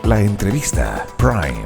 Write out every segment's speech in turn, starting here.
La entrevista Prime.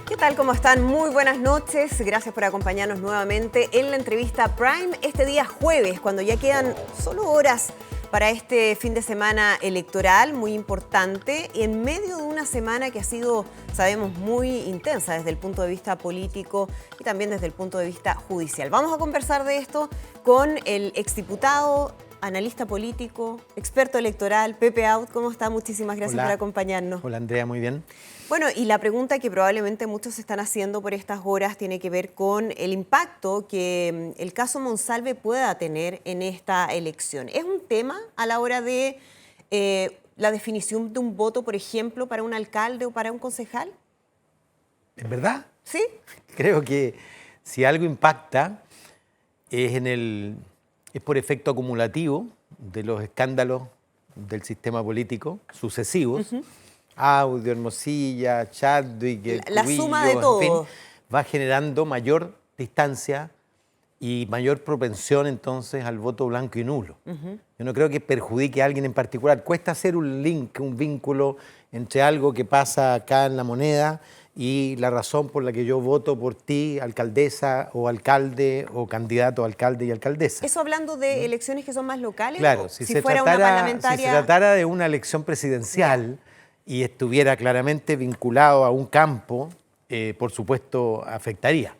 ¿Qué tal? ¿Cómo están? Muy buenas noches. Gracias por acompañarnos nuevamente en la entrevista Prime este día jueves, cuando ya quedan solo horas para este fin de semana electoral muy importante, en medio de una semana que ha sido, sabemos, muy intensa desde el punto de vista político y también desde el punto de vista judicial. Vamos a conversar de esto con el exdiputado, analista político, experto electoral, Pepe Out. ¿Cómo está? Muchísimas gracias por acompañarnos. Hola Andrea, muy bien. Bueno, y la pregunta que probablemente muchos están haciendo por estas horas tiene que ver con el impacto que el caso Monsalve pueda tener en esta elección. ¿Es un tema a la hora de la definición de un voto, por ejemplo, para un alcalde o para un concejal? ¿En verdad? Sí. Creo que si algo impacta es por efecto acumulativo de los escándalos del sistema político sucesivos. Audio, Hermosilla, Chadwick, La Cubillos, suma de todo. En fin, va generando mayor distancia y mayor propensión entonces al voto blanco y nulo. Yo no creo que perjudique a alguien en particular. Cuesta hacer un link, un vínculo entre algo que pasa acá en La Moneda y la razón por la que yo voto por ti, alcaldesa o alcalde o candidato a alcalde y alcaldesa. ¿Eso hablando de elecciones que son más locales? Claro, si fuera una parlamentaria... si se tratara de una elección presidencial y estuviera claramente vinculado a un campo, por supuesto afectaría.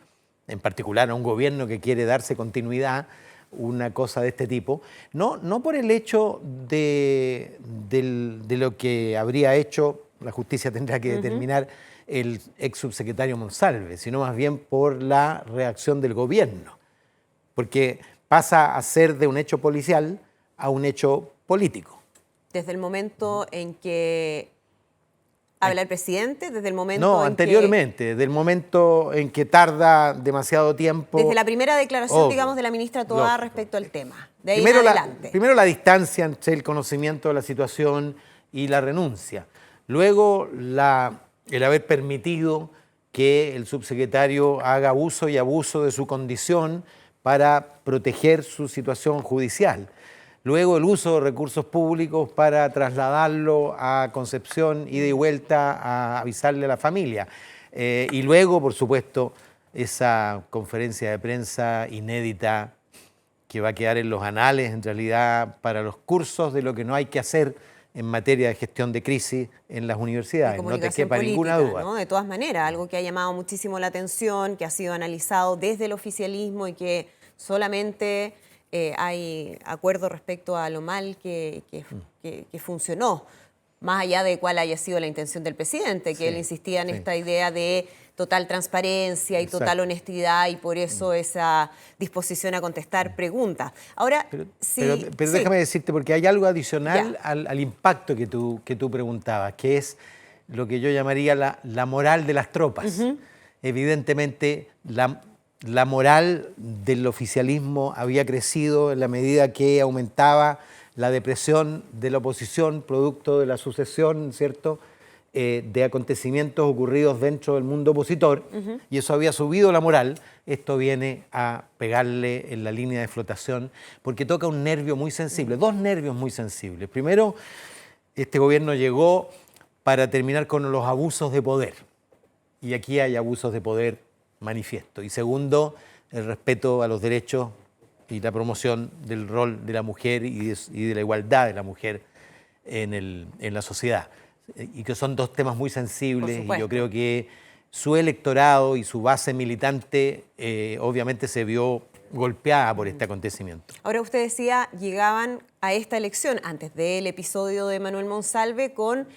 En particular a un gobierno que quiere darse continuidad, una cosa de este tipo. No por el hecho de lo que habría hecho, la justicia tendrá que determinar el ex subsecretario Monsalve, sino más bien por la reacción del gobierno. Porque pasa a ser de un hecho policial a un hecho político. Desde el momento en que habla el presidente, desde el momento No, en anteriormente, desde el momento en que tarda demasiado tiempo. Desde la primera declaración, Obvio, digamos, de la ministra Toá lógico. respecto al tema. De ahí en adelante. Primero la distancia entre el conocimiento de la situación y la renuncia. Luego el haber permitido que el subsecretario haga uso y abuso de su condición para proteger su situación judicial. Luego el uso de recursos públicos para trasladarlo a Concepción, ida y vuelta a avisarle a la familia. Y luego, por supuesto, esa conferencia de prensa inédita que va a quedar en los anales, en realidad, para los cursos de lo que no hay que hacer en materia de gestión de crisis en las universidades. No te quepa ninguna duda. ¿No? De todas maneras, algo que ha llamado muchísimo la atención, que ha sido analizado desde el oficialismo y que solamente... hay acuerdo respecto a lo mal que funcionó, más allá de cuál haya sido la intención del presidente, que él insistía en esta idea de total transparencia y total honestidad y por eso esa disposición a contestar preguntas. Ahora, pero déjame decirte, porque hay algo adicional al impacto que tú preguntabas, que es lo que yo llamaría la moral de las tropas. Evidentemente, la moral del oficialismo había crecido en la medida que aumentaba la depresión de la oposición, producto de la sucesión, ¿cierto?, de acontecimientos ocurridos dentro del mundo opositor, y eso había subido la moral. Esto viene a pegarle en la línea de flotación, porque toca un nervio muy sensible, dos nervios muy sensibles. Primero, este gobierno llegó para terminar con los abusos de poder, y aquí hay abusos de poder manifiesto. Y segundo, el respeto a los derechos y la promoción del rol de la mujer y de la igualdad de la mujer en la sociedad. Y que son dos temas muy sensibles, y yo creo que su electorado y su base militante obviamente se vio golpeada por este acontecimiento. Ahora usted decía, llegaban a esta elección, antes del episodio de Manuel Monsalve, con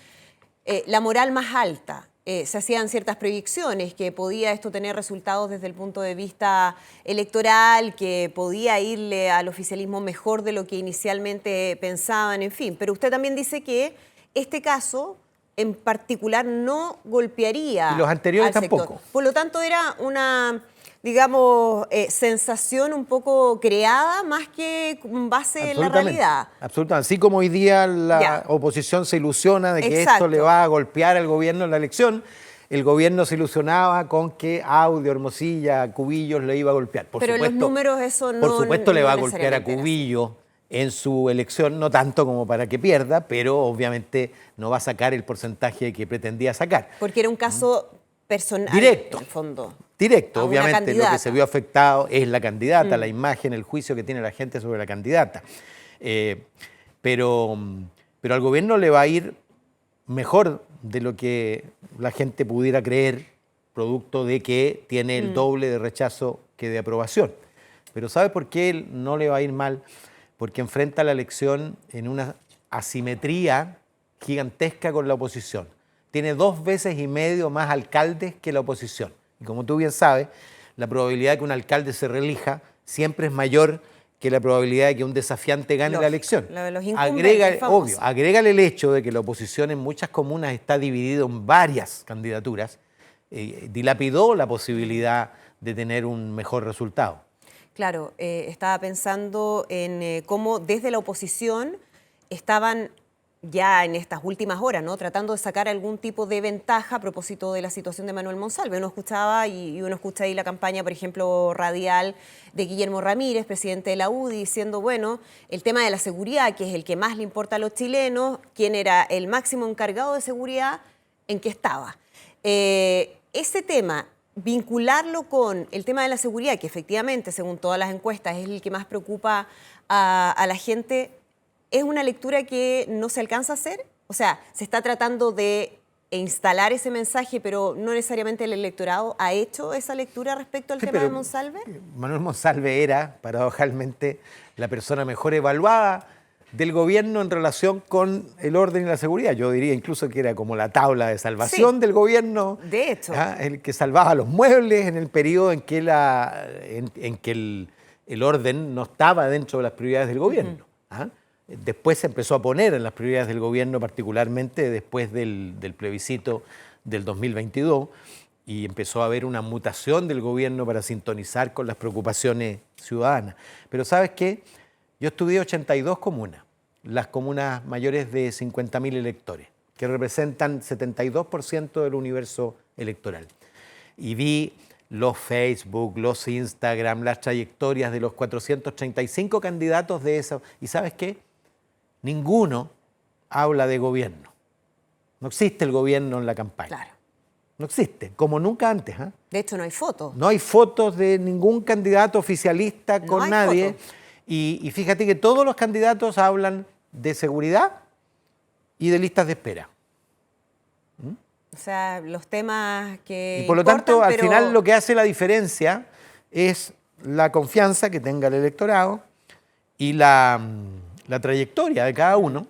la moral más alta. Se hacían ciertas predicciones, que podía esto tener resultados desde el punto de vista electoral, que podía irle al oficialismo mejor de lo que inicialmente pensaban, en fin. Pero usted también dice que este caso en particular no golpearía. Y los anteriores al sector. tampoco. Por lo tanto, era una, digamos, sensación un poco creada más que con base en la realidad. Absolutamente. Así como hoy día la oposición se ilusiona de que esto le va a golpear al gobierno en la elección, el gobierno se ilusionaba con que Audio, Hermosilla, Cubillos le iba a golpear. Pero en los números eso no. Por supuesto no le va a golpear a necesariamente Cubillos en su elección, no tanto como para que pierda, pero obviamente no va a sacar el porcentaje que pretendía sacar. Porque era un caso personal, Directo. en el fondo. Directo, A una obviamente lo candidata. que se vio afectado es la candidata, la imagen, el juicio que tiene la gente sobre la candidata. Pero al gobierno le va a ir mejor de lo que la gente pudiera creer, producto de que tiene el doble de rechazo que de aprobación. Pero ¿sabe por qué no le va a ir mal? Porque enfrenta la elección en una asimetría gigantesca con la oposición. Tiene 2,5 veces más alcaldes que la oposición. Y como tú bien sabes, la probabilidad de que un alcalde se reelija siempre es mayor que la probabilidad de que un desafiante gane la elección. Los incumbentes famosos. Agrégale el hecho de que la oposición en muchas comunas está dividido en varias candidaturas, dilapidó la posibilidad de tener un mejor resultado. Claro, estaba pensando en cómo desde la oposición estaban ya en estas últimas horas, ¿no?, tratando de sacar algún tipo de ventaja a propósito de la situación de Manuel Monsalve. Uno escuchaba y uno escucha ahí la campaña, por ejemplo, radial de Guillermo Ramírez, presidente de la UDI, diciendo, bueno, el tema de la seguridad, que es el que más le importa a los chilenos, quién era el máximo encargado de seguridad, ¿en qué estaba? Ese tema, vincularlo con el tema de la seguridad, que efectivamente, según todas las encuestas, es el que más preocupa a la gente, ¿es una lectura que no se alcanza a hacer? O sea, se está tratando de instalar ese mensaje, pero no necesariamente el electorado ha hecho esa lectura respecto al tema de Monsalve. Manuel Monsalve era, paradojalmente, la persona mejor evaluada del gobierno en relación con el orden y la seguridad. Yo diría incluso que era como la tabla de salvación del gobierno. De hecho. El que salvaba los muebles en el periodo en que, el orden no estaba dentro de las prioridades del gobierno. Después se empezó a poner en las prioridades del gobierno, particularmente después del plebiscito del 2022, y empezó a haber una mutación del gobierno para sintonizar con las preocupaciones ciudadanas. Pero ¿sabes qué? Yo estudié 82 comunas, las comunas mayores de 50.000 electores, que representan 72% del universo electoral. Y vi los Facebook, los Instagram, las trayectorias de los 435 candidatos de eso. ¿Y sabes qué? Ninguno habla de gobierno. No existe el gobierno en la campaña. Claro. No existe, como nunca antes. De hecho, no hay fotos. No hay fotos de ningún candidato oficialista con nadie. Y fíjate que todos los candidatos hablan de seguridad y de listas de espera. O sea, los temas que y por lo tanto, al final lo que hace la diferencia es la confianza que tenga el electorado y la trayectoria de cada uno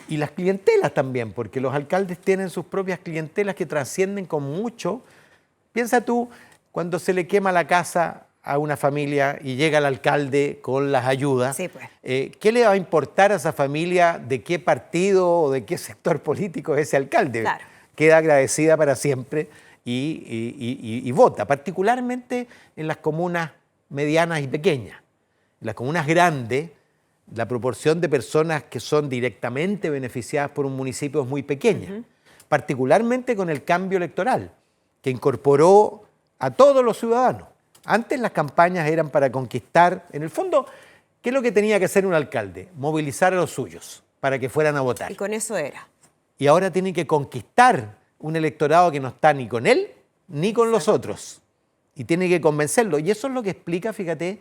y las clientelas también, porque los alcaldes tienen sus propias clientelas que trascienden con mucho. Piensa tú, cuando se le quema la casa a una familia y llega el alcalde con las ayudas, sí, pues. ¿Qué le va a importar a esa familia de qué partido o de qué sector político es ese alcalde? Claro. Queda agradecida para siempre y vota, particularmente en las comunas medianas y pequeñas. En las comunas grandes, la proporción de personas que son directamente beneficiadas por un municipio es muy pequeña, particularmente con el cambio electoral, que incorporó a todos los ciudadanos. Antes las campañas eran para conquistar, en el fondo, ¿qué es lo que tenía que hacer un alcalde? Movilizar a los suyos para que fueran a votar. Y con eso era. Y ahora tiene que conquistar un electorado que no está ni con él ni con los otros. Y tiene que convencerlo. Y eso es lo que explica, fíjate,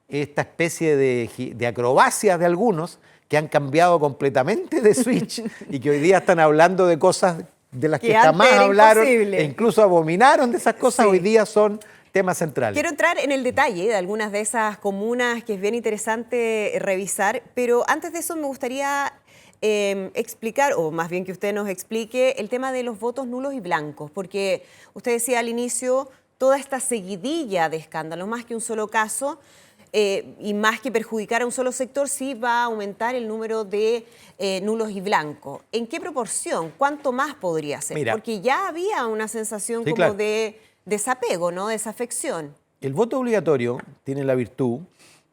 esta especie de acrobacias de algunos que han cambiado completamente de switch y que hoy día están hablando de cosas de las que jamás hablaron e incluso abominaron de esas cosas, hoy día son temas centrales. Quiero entrar en el detalle de algunas de esas comunas que es bien interesante revisar, pero antes de eso me gustaría explicar, o más bien que usted nos explique, el tema de los votos nulos y blancos, porque usted decía al inicio toda esta seguidilla de escándalos, más que un solo caso, y más que perjudicar a un solo sector, sí va a aumentar el número de nulos y blancos. ¿En qué proporción? ¿Cuánto más podría ser? Mira, porque ya había una sensación como claro, de desapego, ¿no? Desafección. El voto obligatorio tiene la virtud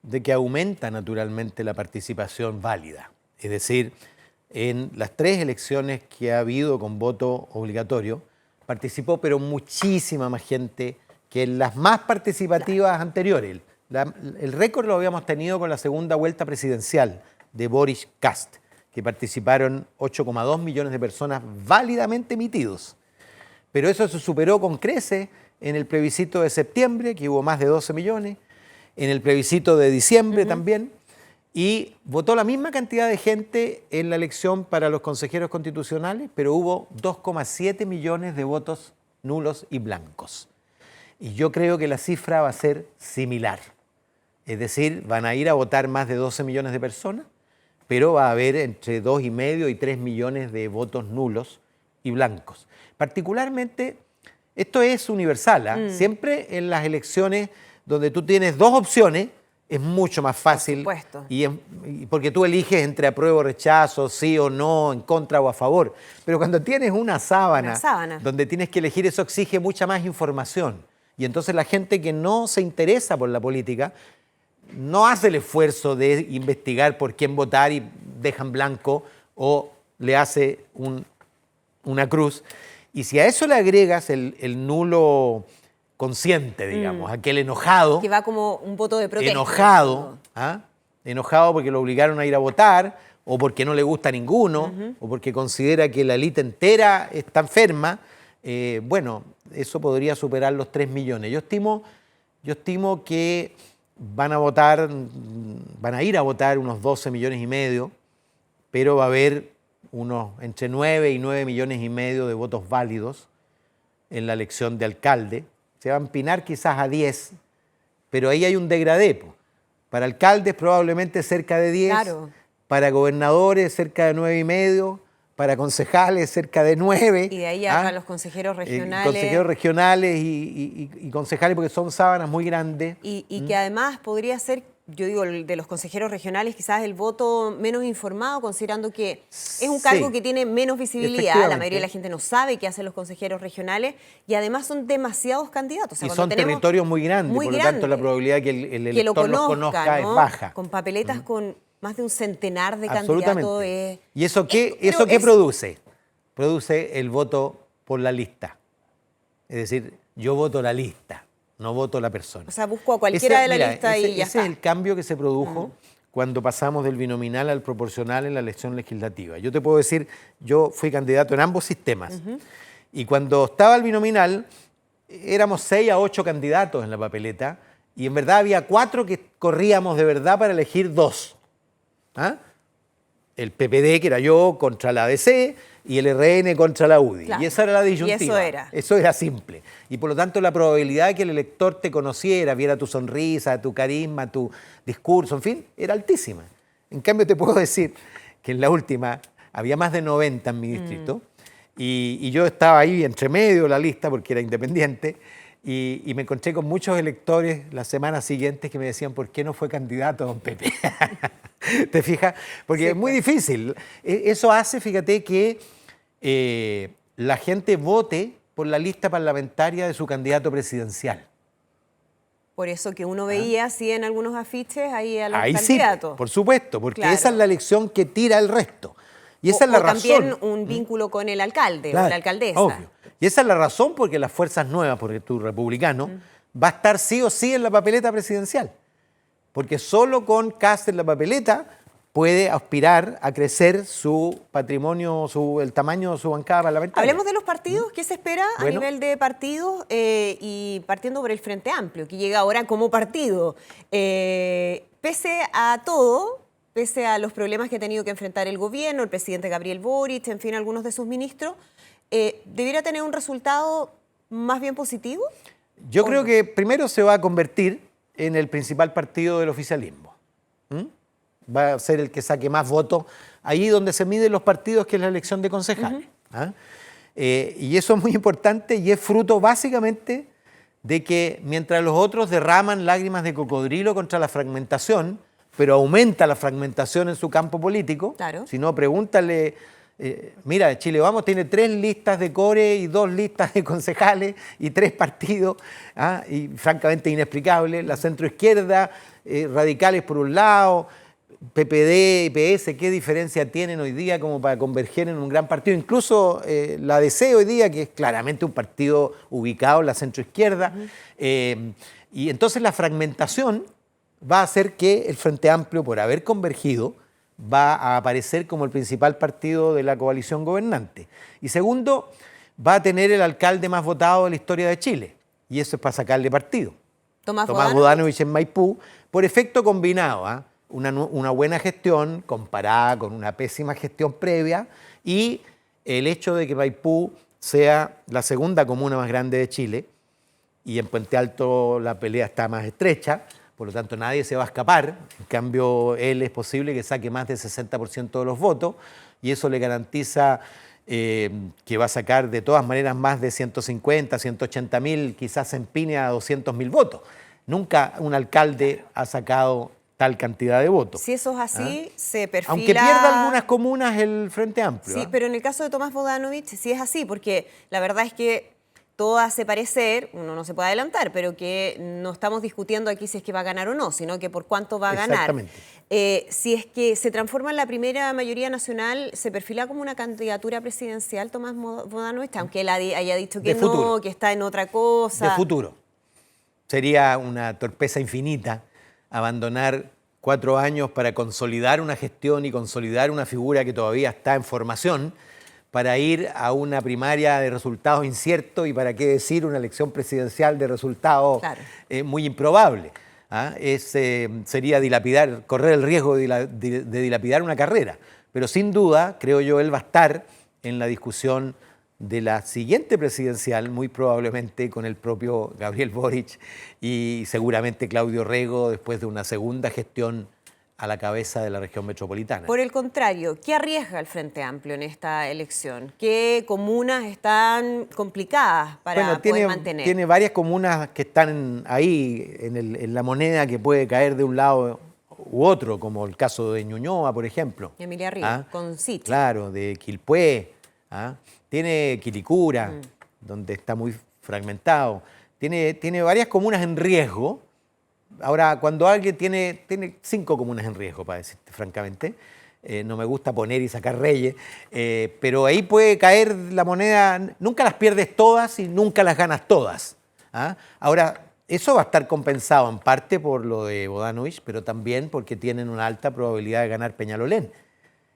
de que aumenta naturalmente la participación válida. Es decir, en las 3 elecciones que ha habido con voto obligatorio, participó pero muchísima más gente que en las más participativas anteriores. El récord lo habíamos tenido con la segunda vuelta presidencial de Boris Kast, que participaron 8,2 millones de personas válidamente emitidos. Pero eso se superó con creces en el plebiscito de septiembre, que hubo más de 12 millones, en el plebiscito de diciembre también, y votó la misma cantidad de gente en la elección para los consejeros constitucionales, pero hubo 2,7 millones de votos nulos y blancos. Y yo creo que la cifra va a ser similar. Es decir, van a ir a votar más de 12 millones de personas, pero va a haber entre 2,5 y 3 millones de votos nulos y blancos. Particularmente, esto es universal, siempre en las elecciones donde tú tienes dos opciones, es mucho más fácil. Por supuesto. Y porque tú eliges entre apruebo, rechazo, sí o no, en contra o a favor. Pero cuando tienes una sábana donde tienes que elegir, eso exige mucha más información. Y entonces la gente que no se interesa por la política no hace el esfuerzo de investigar por quién votar y dejan blanco o le hace una cruz. Y si a eso le agregas el nulo consciente, digamos, aquel enojado. Que va como un voto de protesta. Enojado porque lo obligaron a ir a votar, o porque no le gusta a ninguno, o porque considera que la élite entera está enferma. Bueno, eso podría superar los 3 millones. Yo estimo que van a ir a votar unos 12 millones y medio, pero va a haber entre 9 y 9 millones y medio de votos válidos en la elección de alcalde. Se va a empinar quizás a 10, pero ahí hay un degradé. Para alcaldes probablemente cerca de 10, claro. Para gobernadores cerca de 9,5, para concejales cerca de 9. Y de ahí a los consejeros regionales. Consejeros regionales y concejales, porque son sábanas muy grandes. Y que además podría ser, yo digo, el de los consejeros regionales, quizás el voto menos informado, considerando que es un cargo que tiene menos visibilidad. La mayoría de la gente no sabe qué hacen los consejeros regionales y además son demasiados candidatos. O sea, y son territorios muy grandes, por lo tanto la probabilidad de que el elector los conozca, ¿no? Es baja. Con papeletas con más de un centenar de candidatos. ¿Y eso qué produce? Produce el voto por la lista. Es decir, yo voto la lista. No voto la persona. O sea, busco a cualquiera de la lista y ya está. Ese es el cambio que se produjo cuando pasamos del binominal al proporcional en la elección legislativa. Yo te puedo decir, yo fui candidato en ambos sistemas. Y cuando estaba el binominal, éramos 6 a 8 candidatos en la papeleta y en verdad había 4 que corríamos de verdad para elegir 2. El PPD, que era yo, contra la ADC, y el RN contra la UDI. Claro. Y esa era la disyuntiva. Eso era simple. Y por lo tanto la probabilidad de que el elector te conociera, viera tu sonrisa, tu carisma, tu discurso, en fin, era altísima. En cambio te puedo decir que en la última había más de 90 en mi distrito y yo estaba ahí entre medio de la lista porque era independiente y me encontré con muchos electores las semanas siguientes que me decían ¿por qué no fue candidato don Pepe? ¿Te fijas? Porque sí, es muy difícil. Eso hace, fíjate, que la gente vote por la lista parlamentaria de su candidato presidencial. Por eso que uno veía así en algunos afiches ahí a los candidatos. Sí, por supuesto, porque esa es la elección que tira el resto. Y esa es la razón. También un vínculo con el alcalde o la alcaldesa. Obvio. Y esa es la razón porque las fuerzas nuevas, porque tu republicano, va a estar sí o sí en la papeleta presidencial. Porque solo con Kast en la papeleta puede aspirar a crecer su patrimonio, el tamaño de su bancada parlamentaria. Hablemos de los partidos. ¿Qué se espera a nivel de partidos? Y partiendo por el Frente Amplio, que llega ahora como partido. Pese a todo, pese a los problemas que ha tenido que enfrentar el gobierno, el presidente Gabriel Boric, en fin, algunos de sus ministros, ¿debiera tener un resultado más bien positivo? Yo creo que primero se va a convertir en el principal partido del oficialismo. Va a ser el que saque más votos ahí donde se miden los partidos, que es la elección de concejales. Y eso es muy importante y es fruto básicamente de que mientras los otros derraman lágrimas de cocodrilo contra la fragmentación, pero aumenta la fragmentación en su campo político, si no, pregúntale... mira, Chile Vamos tiene 3 listas de core y 2 listas de concejales y 3 partidos, y francamente inexplicable. La centroizquierda, radicales por un lado, PPD y PS, ¿qué diferencia tienen hoy día como para converger en un gran partido? Incluso la ADC hoy día, que es claramente un partido ubicado en la centroizquierda. Y entonces la fragmentación va a hacer que el Frente Amplio, por haber convergido, va a aparecer como el principal partido de la coalición gobernante. Y segundo, va a tener el alcalde más votado de la historia de Chile. Y eso es para sacarle partido. Tomás Bodanovich en Maipú, por efecto combinado, ¿ah? Una buena gestión comparada con una pésima gestión previa y el hecho de que Maipú sea la segunda comuna más grande de Chile y en Puente Alto la pelea está más estrecha, por lo tanto nadie se va a escapar. En cambio, él es posible que saque más del 60% de los votos y eso le garantiza que va a sacar de todas maneras más de 150, 180 mil, quizás se empine a 200 mil votos. Nunca un alcalde ha sacado tal cantidad de votos. Si eso es así, se perfila... Aunque pierda algunas comunas el Frente Amplio. Sí, pero en el caso de Tomás Bodanovich sí es así, porque la verdad es que todo hace parecer, uno no se puede adelantar, pero que no estamos discutiendo aquí si es que va a ganar o no, sino que por cuánto va a ganar. Exactamente. Si es que se transforma en la primera mayoría nacional, ¿se perfila como una candidatura presidencial Tomás Bodanovich? Aunque él haya dicho que no, que está en otra cosa. De futuro. Sería una torpeza infinita abandonar 4 años para consolidar una gestión y consolidar una figura que todavía está en formación para ir a una primaria de resultados inciertos y para qué decir una elección presidencial de resultados muy improbable. ¿Ah? Sería correr el riesgo de dilapidar una carrera. Pero sin duda, creo yo, él va a estar en la discusión de la siguiente presidencial, muy probablemente con el propio Gabriel Boric y seguramente Claudio Rego después de una segunda gestión a la cabeza de la región metropolitana. Por el contrario, ¿qué arriesga el Frente Amplio en esta elección? ¿Qué comunas están complicadas para poder mantener? Tiene varias comunas que están ahí en la moneda que puede caer de un lado u otro, como el caso de Ñuñoa, por ejemplo. Emilia Ríos, con Sichel. Claro, de Quilpué. Tiene Quilicura, donde está muy fragmentado. Tiene varias comunas en riesgo. Ahora, cuando alguien tiene 5 comunas en riesgo, para decirte francamente, no me gusta poner y sacar reyes, pero ahí puede caer la moneda, nunca las pierdes todas y nunca las ganas todas. Ahora, eso va a estar compensado en parte por lo de Bodanovich, pero también porque tienen una alta probabilidad de ganar Peñalolén,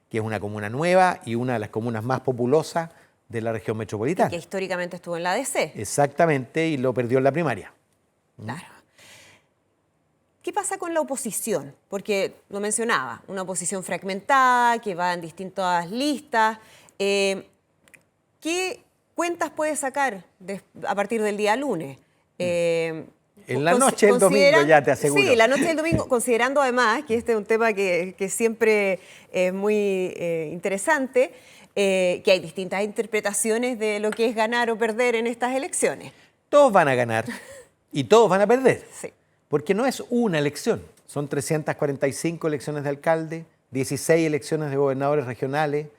que es una comuna nueva y una de las comunas más populosas de la región metropolitana. Que históricamente estuvo en la ADC. Exactamente, y lo perdió en la primaria. Claro. ¿Qué pasa con la oposición? Porque lo mencionaba, una oposición fragmentada, que va en distintas listas. ¿Qué cuentas puede sacar a partir del día lunes? En la noche del domingo, ya te aseguro. Sí, la noche del domingo, considerando además que este es un tema que siempre es muy interesante, que hay distintas interpretaciones de lo que es ganar o perder en estas elecciones. Todos van a ganar y todos van a perder. Sí. Porque no es una elección, son 345 elecciones de alcalde, 16 elecciones de gobernadores regionales,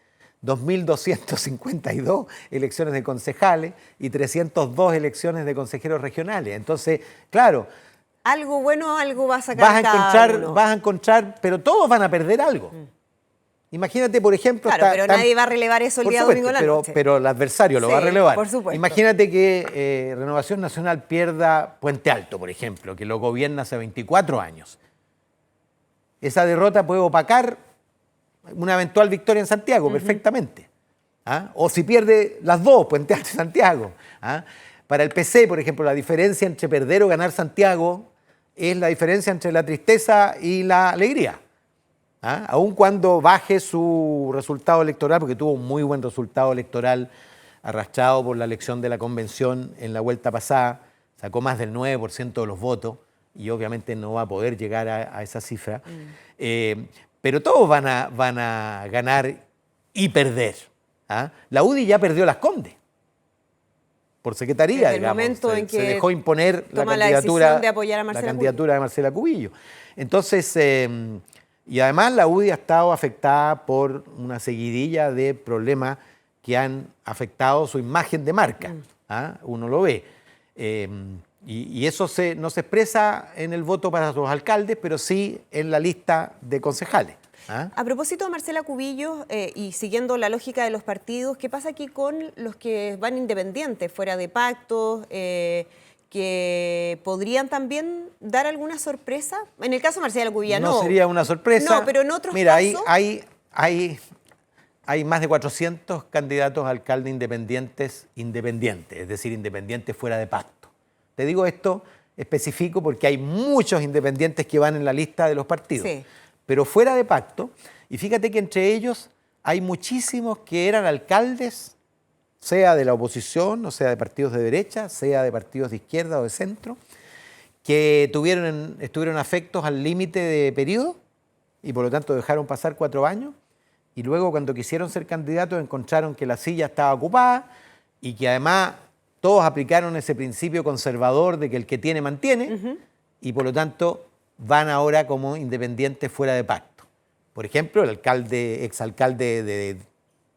2.252 elecciones de concejales y 302 elecciones de consejeros regionales. Entonces, claro, algo bueno, algo va a sacar cada uno. Vas a encontrar, pero todos van a perder algo. Imagínate, por ejemplo... Claro, pero nadie va a relevar eso el día domingo en la noche. Pero el adversario lo va a relevar. Por supuesto. Imagínate que Renovación Nacional pierda Puente Alto, por ejemplo, que lo gobierna hace 24 años. Esa derrota puede opacar una eventual victoria en Santiago, perfectamente. O si pierde las dos, Puente Alto y Santiago. Para el PC, por ejemplo, la diferencia entre perder o ganar Santiago es la diferencia entre la tristeza y la alegría. Aun cuando baje su resultado electoral, porque tuvo un muy buen resultado electoral arrastrado por la elección de la convención en la vuelta pasada, sacó más del 9% de los votos y obviamente no va a poder llegar a esa cifra. Pero todos van a ganar y perder. La UDI ya perdió Las Condes por secretaría, desde digamos. El momento en que se dejó imponer la candidatura de Marcela Cubillo. Entonces... y además la UDI ha estado afectada por una seguidilla de problemas que han afectado su imagen de marca. Uno lo ve. Y eso no se expresa en el voto para los alcaldes, pero sí en la lista de concejales. A propósito de Marcela Cubillos, y siguiendo la lógica de los partidos, ¿qué pasa aquí con los que van independientes, fuera de pactos, que podrían también dar alguna sorpresa. En el caso de Marcelo Cubillas, no. No sería una sorpresa. No, pero en otros Mira, casos... hay más de 400 candidatos a alcalde independientes, es decir, independientes fuera de pacto. Te digo esto específico porque hay muchos independientes que van en la lista de los partidos, sí, pero fuera de pacto. Y fíjate que entre ellos hay muchísimos que eran alcaldes, sea de la oposición, o sea de partidos de derecha, sea de partidos de izquierda o de centro, que estuvieron afectos al límite de periodo y por lo tanto dejaron pasar 4 años. Y luego cuando quisieron ser candidatos encontraron que la silla estaba ocupada y que además todos aplicaron ese principio conservador de que el que tiene mantiene, y por lo tanto van ahora como independientes fuera de pacto. Por ejemplo, el exalcalde de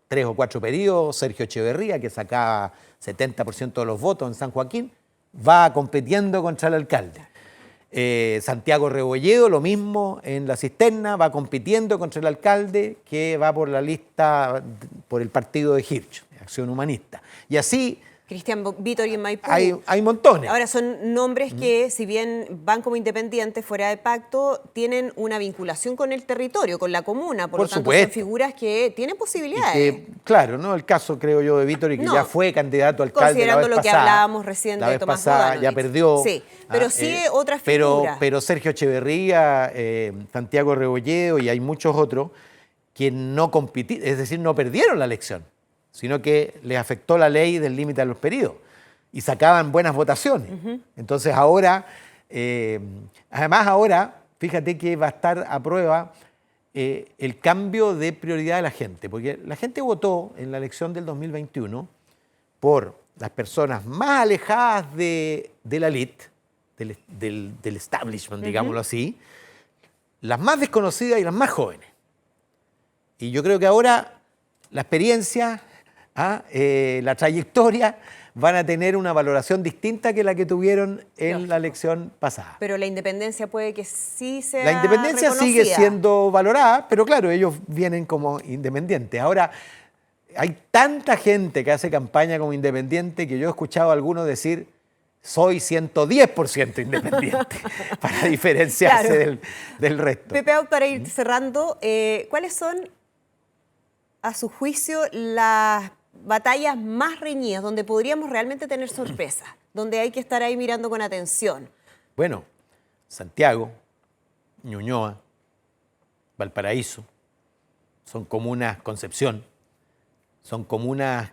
3 o 4 periodos, Sergio Echeverría, que sacaba 70% de los votos en San Joaquín, va compitiendo contra el alcalde. Santiago Rebolledo, lo mismo en La Cisterna, va compitiendo contra el alcalde que va por la lista, por el partido de Hirsch, Acción Humanista. Y así... Cristian Vittori en Maipú. Hay montones. Ahora, son nombres que, si bien van como independientes fuera de pacto, tienen una vinculación con el territorio, con la comuna. Por lo tanto, supuesto. Son figuras que tienen posibilidades. Claro, ¿no? El caso, creo yo, de Vittori, que ya fue candidato a alcalde considerando la vez lo que pasada, hablábamos recién la de vez Tomás pasada Bodanovich. ya perdió. Sí, pero sí otras figuras. Pero Sergio Echeverría, Santiago Rebolledo y hay muchos otros que no compitieron, es decir, no perdieron la elección, sino que les afectó la ley del límite a los periodos y sacaban buenas votaciones. Entonces ahora, además ahora, fíjate que va a estar a prueba el cambio de prioridad de la gente, porque la gente votó en la elección del 2021 por las personas más alejadas de la elite, del establishment, digámoslo así, las más desconocidas y las más jóvenes. Y yo creo que ahora la experiencia, la trayectoria van a tener una valoración distinta que la que tuvieron en la elección pasada. Pero la independencia puede que sí sea La independencia sigue siendo valorada, pero claro, ellos vienen como independientes. Ahora, hay tanta gente que hace campaña como independiente que yo he escuchado a algunos decir: soy 110% independiente, para diferenciarse del resto. Pepe, para ir cerrando, ¿cuáles son, a su juicio, las batallas más reñidas, donde podríamos realmente tener sorpresas, donde hay que estar ahí mirando con atención? Bueno, Santiago, Ñuñoa, Valparaíso, son comunas, Concepción, son comunas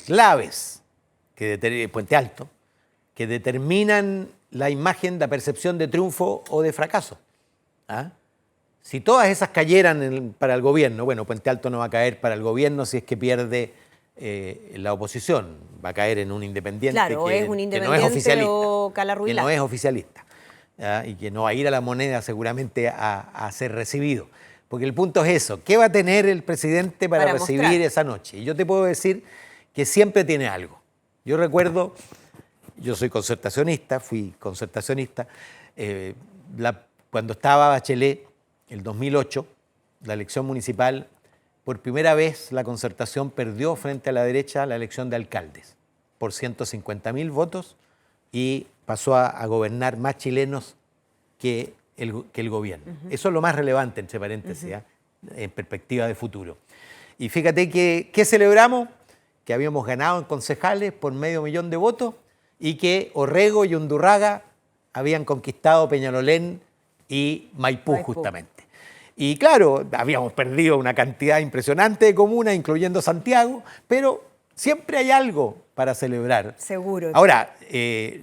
claves, Puente Alto, que determinan la imagen, la percepción de triunfo o de fracaso. Si todas esas cayeran para el gobierno, bueno, Puente Alto no va a caer para el gobierno si es que pierde la oposición, va a caer en un independiente, claro, que, es un independiente, que no es oficialista, o Calarruilá, que no es oficialista, y que no va a ir a la moneda seguramente a ser recibido. Porque el punto es eso, ¿qué va a tener el presidente para recibir mostrar esa noche? Y yo te puedo decir que siempre tiene algo. Yo recuerdo, yo soy concertacionista, fui concertacionista, cuando estaba Bachelet, el 2008, la elección municipal, por primera vez la Concertación perdió frente a la derecha la elección de alcaldes por 150.000 votos y pasó a gobernar más chilenos que el gobierno. Eso es lo más relevante, entre paréntesis, en perspectiva de futuro. Y fíjate ¿qué celebramos? Que habíamos ganado en concejales por 500.000 de votos y que Orrego y Undurraga habían conquistado Peñalolén y Maipú. Justamente. Y claro, habíamos perdido una cantidad impresionante de comunas, incluyendo Santiago, pero siempre hay algo para celebrar. Seguro. Ahora,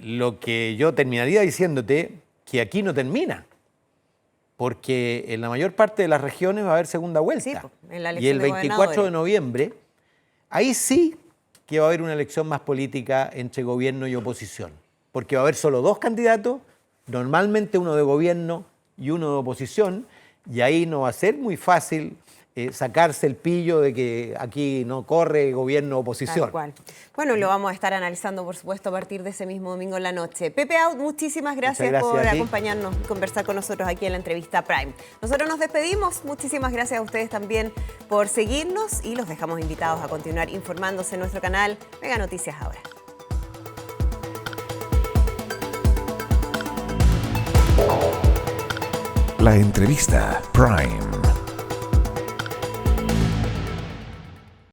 lo que yo terminaría diciéndote, que aquí no termina, porque en la mayor parte de las regiones va a haber segunda vuelta. Sí, en la y el 24 de noviembre, ahí sí que va a haber una elección más política entre gobierno y oposición, porque va a haber solo 2 candidatos, normalmente uno de gobierno y uno de oposición, y ahí no va a ser muy fácil sacarse el pillo de que aquí no corre gobierno-oposición. Tal cual. Bueno, lo vamos a estar analizando, por supuesto, a partir de ese mismo domingo en la noche. Pepe Out, muchísimas gracias por acompañarnos y conversar con nosotros aquí en la entrevista Prime. Nosotros nos despedimos. Muchísimas gracias a ustedes también por seguirnos y los dejamos invitados a continuar informándose en nuestro canal Mega Noticias Ahora. La entrevista Prime.